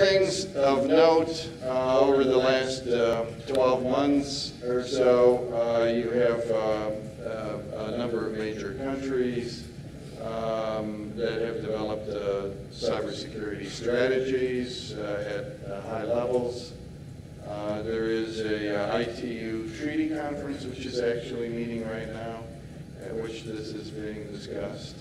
things of note over the last 12 months or so, you have a number of major countries that have developed cybersecurity strategies at high levels. There is a ITU treaty conference which is actually meeting right now, at which this is being discussed.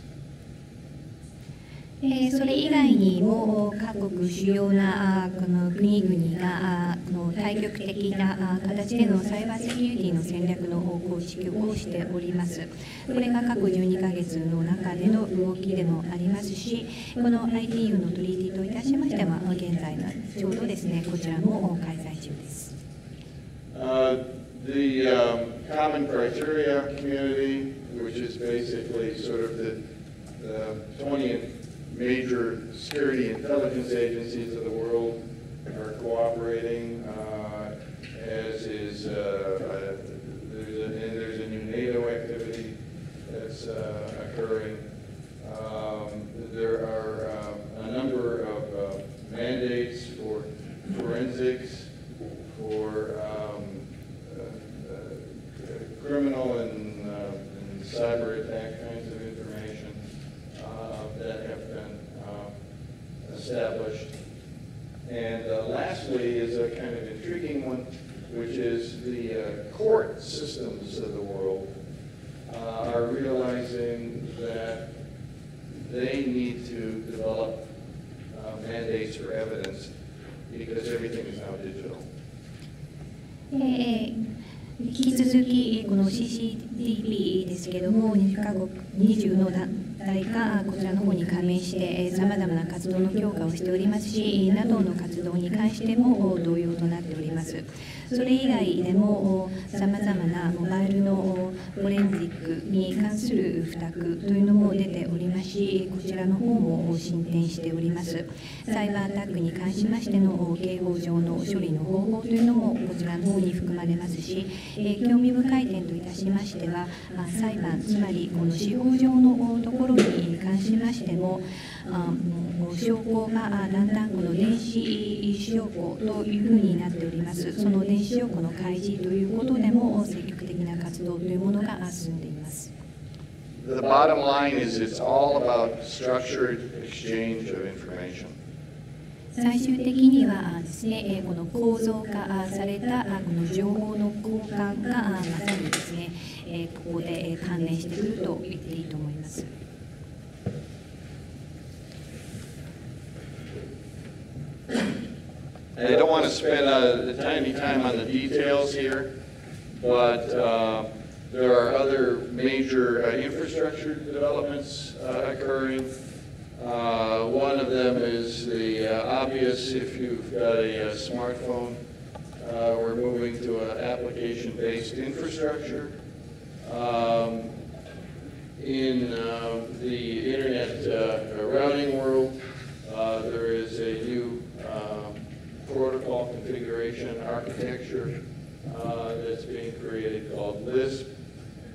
それ以外にも各国主要なこの国々が対極的な形でのサイバーセキュリティの戦略の構築をしております。これが各12ヶ月の中での動きでもありますし、この ITU のトリティといたしましては現在のちょうどですね、こちらも開催中です。The common criteria community, which is basically sort of the 20 major security intelligence agencies of the world, are cooperating, as is there's a new NATO activity that's occurring. There are a number of mandates for forensics, for criminal and cyber attack kinds of information that have been established. And lastly is a kind of intriguing one, which is the court systems of the world are realizing that they need to develop mandates for evidence because everything is now digital. 引き続きこの CCTV ですけれども、20カ国20の団体がこちらの方に加盟してさまざまな活動の強化をしておりますし、 NATO の活動に関しても同様となっております。それ以外でもさまざまなモバイルのフォレンジックに関する付託というのも出ておりますし、こちらの方も進展しております。サイバーアタックに関しましての刑法上の処理の方法というのもこちらの方に含まれますし、興味深い点といたしましては、裁判、つまりこの司法上のところに関しましても、証拠がだんだんこの電子証拠というふうになっております。その電子証拠の開示ということでも積極的な活動というものが進んでいます。The bottom line is it's all about structured exchange of information. 最終的にはですね、この構造化されたこの情報の交換がまさにですね、ここで関連してくると言っていいと思います。I don't want to spend a tiny time on the details here, but there are other major infrastructure developments occurring. One of them is the obvious, if you've got a smartphone, we're moving to an application-based infrastructure. In the internet routing world, there is a new protocol configuration architecture that's being created called LISP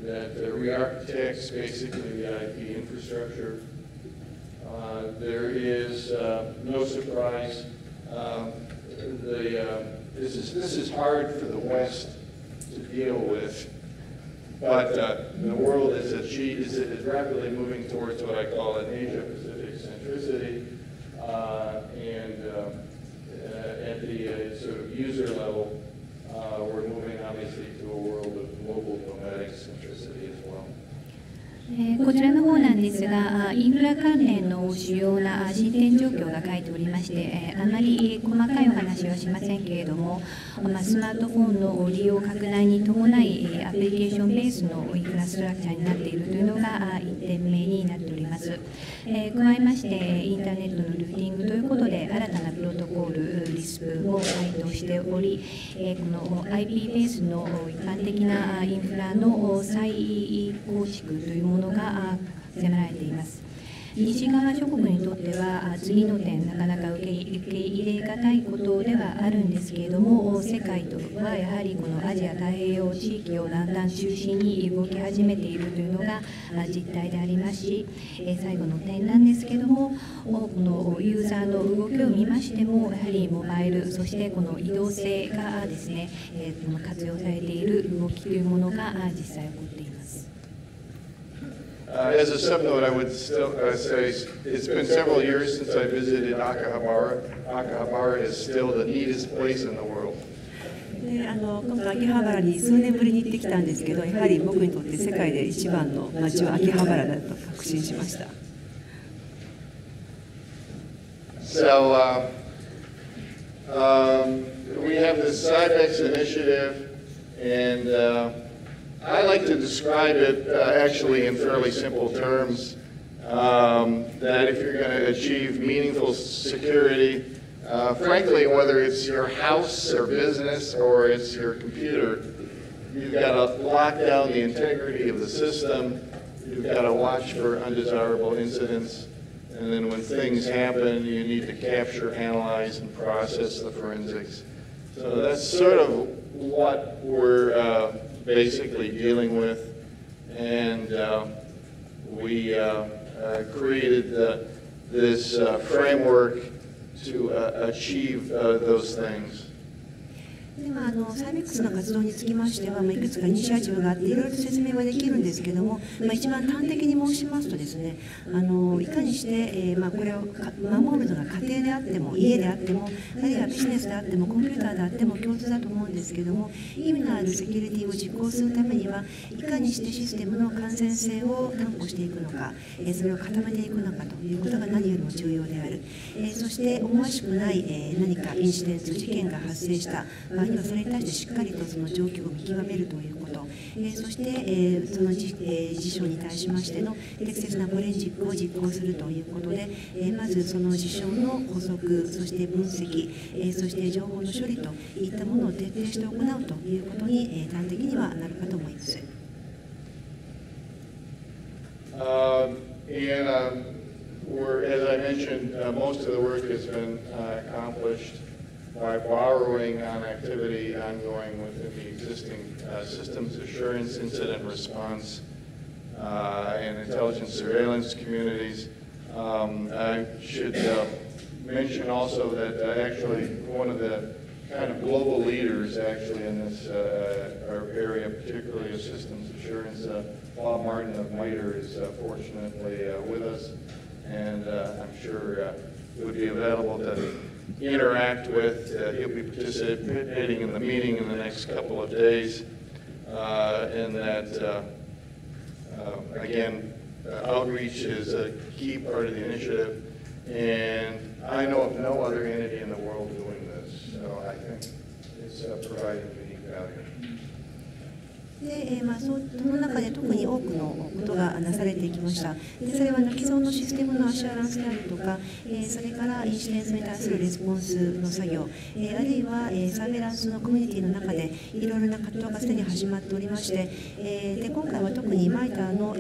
that re-architects basically the IP infrastructure. There is no surprise. This is hard for the West to deal with, but the world is rapidly moving towards what I call an Asia-Pacific centricity, and at the sort of user level, we're moving obviously to a world of global nomadic centricity as well. こちらの方なんですが、インフラ関連の主要な進展状況が書いておりまして、あまり細かいお話はしませんけれども、スマートフォンの利用拡大に伴いアプリケーションベースのインフラストラクチャーになっているというのが一点目になっております。加えましてインターネットのルーティングということで新たなプロトコールリスプを回答しており、この IP ベースの一般的なインフラの再構築というものが迫られています。西側諸国にとっては次の点、なかなか受け入れがたいことではあるんですけれども、世界とはやはりこのアジア太平洋地域をだんだん中心に動き始めているというのが実態でありますし、最後の点なんですけれども、このユーザーの動きを見ましても、やはりモバイル、そしてこの移動性がですね、活用されている動きというものが実際起こっています。As a subnote, I would still say it's been several years since I visited Akihabara. Akihabara is still the neatest place in the world. で今回秋葉原に数年ぶりに行ってきたんですけど、やはり僕にとって世界で一番の街は秋葉原だと確信しました。So we have this Cybex initiative, and I like to describe it actually in fairly simple terms, that if you're going to achieve meaningful security, frankly, whether it's your house or business or it's your computer, you've got to lock down the integrity of the system, you've got to watch for undesirable incidents, and then when things happen, you need to capture, analyze, and process the forensics. So that's sort of what we're basically dealing with, and we created this framework to achieve those things. でサイベックスの活動につきましては、いくつかイニシアチブがあっていろいろと説明はできるんですけども、一番端的に申しますとですね、いかにして、これを守るのが家庭であっても家であっても、あるいはビジネスであってもコンピューターであっても共通だと思うんですけども、意味のあるセキュリティを実行するためにはいかにしてシステムの完全性を担保していくのか、それを固めていくのかということが何よりも重要である。そして思わしくない何かインシデント事件が発生した場合にはそれに対してしっかりとその状況を見極めるということ、そして、その事象に対しましての適切なフォレンジックを実行するということで、まずその事象の補足、そして分析、そして情報の処理といったものを徹底して行うということに、端的にはなるかと思います。As I mentioned, most of the work has been accomplished by borrowing on activity ongoing within the existing systems assurance, incident response, and intelligence surveillance communities. I should mention also that actually one of the kind of global leaders actually in this area, particularly of systems assurance, Bob Martin of MITRE is fortunately with us, and I'm sure would be available to interact with. He'll be participating in the meeting in the next couple of days, and that again, outreach is a key part of the initiative, and I know of no other entity in the world doing this, so I think it's providing unique value. でその中で特に多くのことがなされてきました。でそれは既存のシステムのアシュアランスであるとか、それからインシデントに対するレスポンスの作業、あるいはサーベランスのコミュニティの中でいろいろな活動がすでに始まっておりまして、で今回は特にマイターの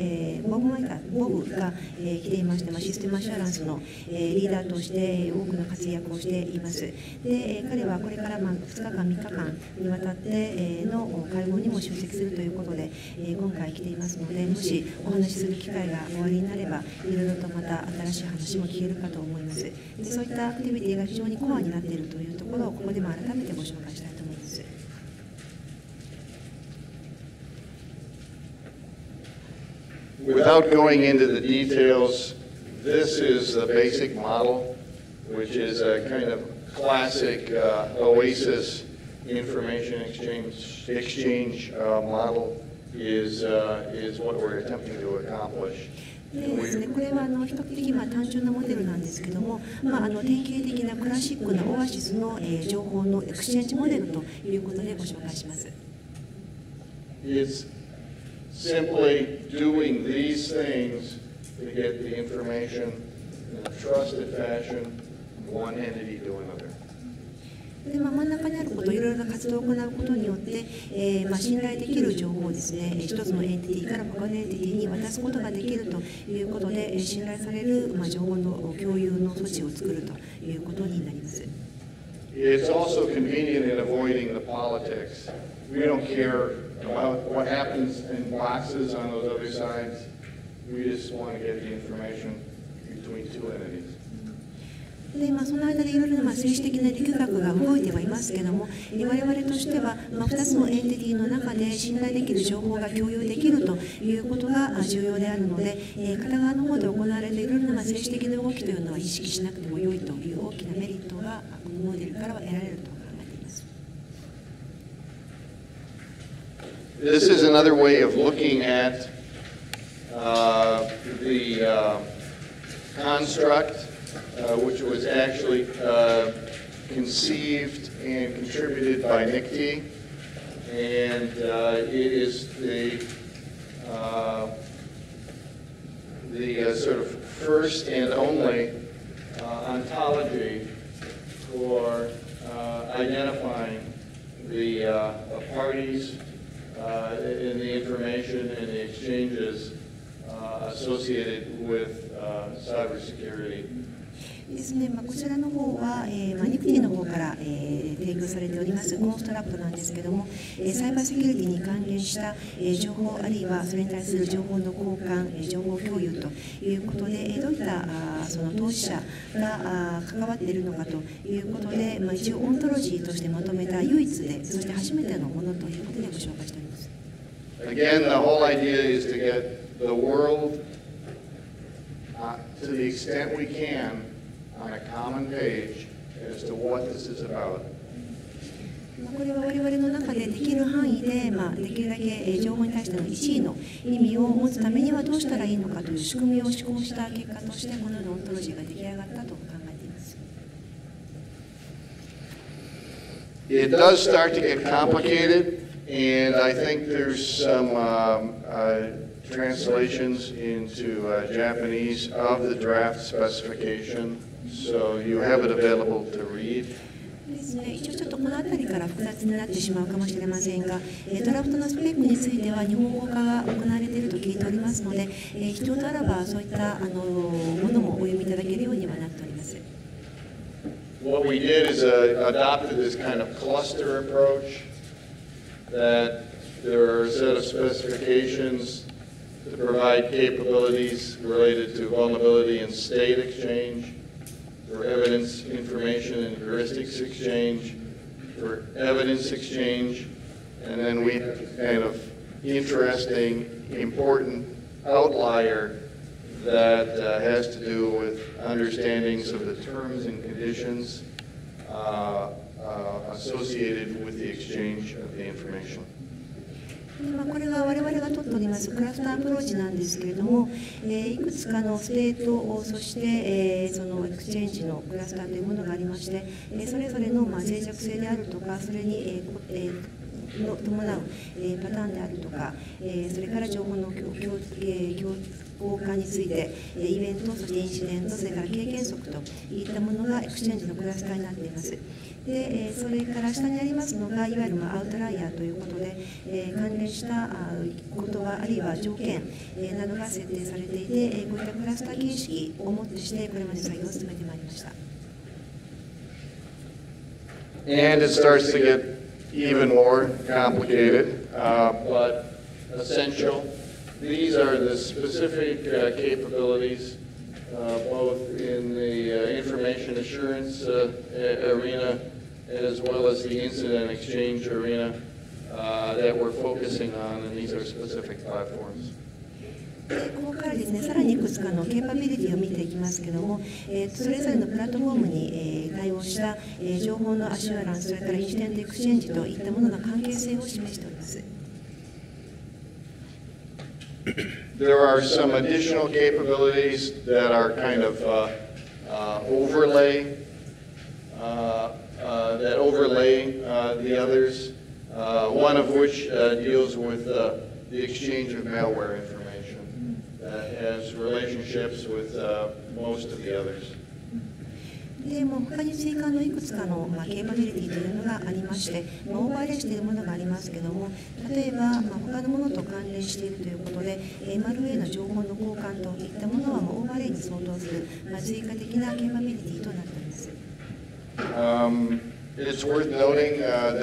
ボブが来ていまして、システムアシュアランスのリーダーとして多くの活躍をしています。で彼はこれから2日間3日間にわたっての会合にも出席するということで、今回来ていますので、もしお話しする機会がおありになればいろいろとまた新しい話も聞けるかと思います。でそういったアクティビティが非常にコアになっているというところをここでも改めてご紹介したいと思います。Without going into the details, this is the basic model, which is a kind of classic OASIS information exchange model is what we're attempting to accomplish. ですね、これは比較的単純なモデルなんですけども、典型的なクラシックなオアシスの、情報のエクスチェンジモデルということでご紹介します。It's simply doing these things to get the information in a trusted fashion, one entity to another. で真ん中にあること、いろいろな活動を行うことによって、信頼できる情報をですね、一つのエンティティから他のエンティティに渡すことができるということで、信頼される、情報の共有の措置を作るということになります。It's also convenient in avoiding the politics. We don't care about what happens in boxes on those other sides. We just want to get the information between two entities. でその間でいろいろな政治的な力学が動いてはいますけれども、我々としては、2つのエンティティの中で信頼できる情報が共有できるということが重要であるので、片側の方で行われているいろいろな政治的な動きというのは意識しなくても良いという大きなメリットがこのモデルからは得られると考えています。This is another way of looking at the construct, which was actually conceived and contributed by NICT, and it is the sort of first and only ontology for identifying the parties in the information and the exchanges associated with cybersecurity. ですね、こちらの方は、ニクティの方から、提供されておりますコンストラクトなんですけども、サイバーセキュリティに関連した、情報あるいはそれに対する情報の交換、情報共有ということで、どういったその当事者が関わっているのかということで、一応オントロジーとしてまとめた唯一で、そして初めてのものということでご紹介しております。Again, the whole idea is to get the world, to the extent we can, on a common page as to what this is about. これは我々の中でできる範囲で、できるだけ情報に対しての一位の意味を持つためにはどうしたらいいのかという仕組みを施行した結果としてこのようなオントロジーが出来上がったと考えています。It does start to get complicated, and I think there's some translations into Japanese of the draft specification, so you have it available to read. ですね、一応ちょっとこの辺りから複雑になってしまうかもしれませんが、ドラフトのスペックについては日本語化が行われていると聞いておりますので、必要ならばそういったものもお読みいただけるようにはなっております。What we did is adopted this kind of cluster approach, that there are a set of specifications to provide capabilities related to vulnerability and state exchange, for evidence, information, and heuristics exchange, for evidence exchange, and then we have a kind of interesting, important outlier that has to do with understandings of the terms and conditions associated with the exchange of the information. これが我々が取っておりますクラスターアプローチなんですけれども、いくつかのステート、そして、そのエクスチェンジのクラスターというものがありまして、それぞれの脆弱性であるとか、それに、伴う、パターンであるとか、それから情報の交換について、イベント、そしてインシデント、それから経験則といったものがエクスチェンジのクラスターになっています。でそれから下にありますのがいわゆるアウトライヤーということで、関連したことはあるいは条件、などが設定されていて、こういったクラスター形式をもってしてこれまで作業を進めてまいりました。And it starts to get even more complicated, but essential. These are the specific capabilities, both in the information assurance arena as well as the incident exchange arena that we're focusing on, and these are specific platforms. ここからですね、さらにいくつかのケーパビリティを見ていきますけれども、それぞれのプラットフォームに、対応した、情報のアシュアランス、それからインシデントエクスチェンジといったものの関係性を示しております。There are some additional capabilities that are kind of overlay the others. One of which deals with the exchange of malware information that has relationships with most of the others. でもう他に追加のいくつかの、ケーパビリティというのがありまして、オーバーレイしているものがありますけども、例えば、他のものと関連しているということで、MRA の情報の交換といったものは、オーバーレイに相当する、追加的なケーパビリティとなっています。It's worth noting that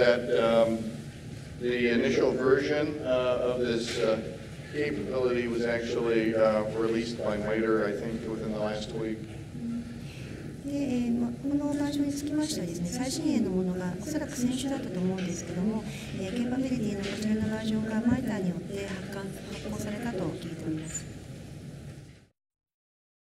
the initial version of this capability was actually released by MITRE, I think, within the last week. でこのバージョンにつきましてはですね、最新鋭のものがおそらく先週だったと思うんですけども、ケーパビリティのこちらのバージョンがマイターによって発行された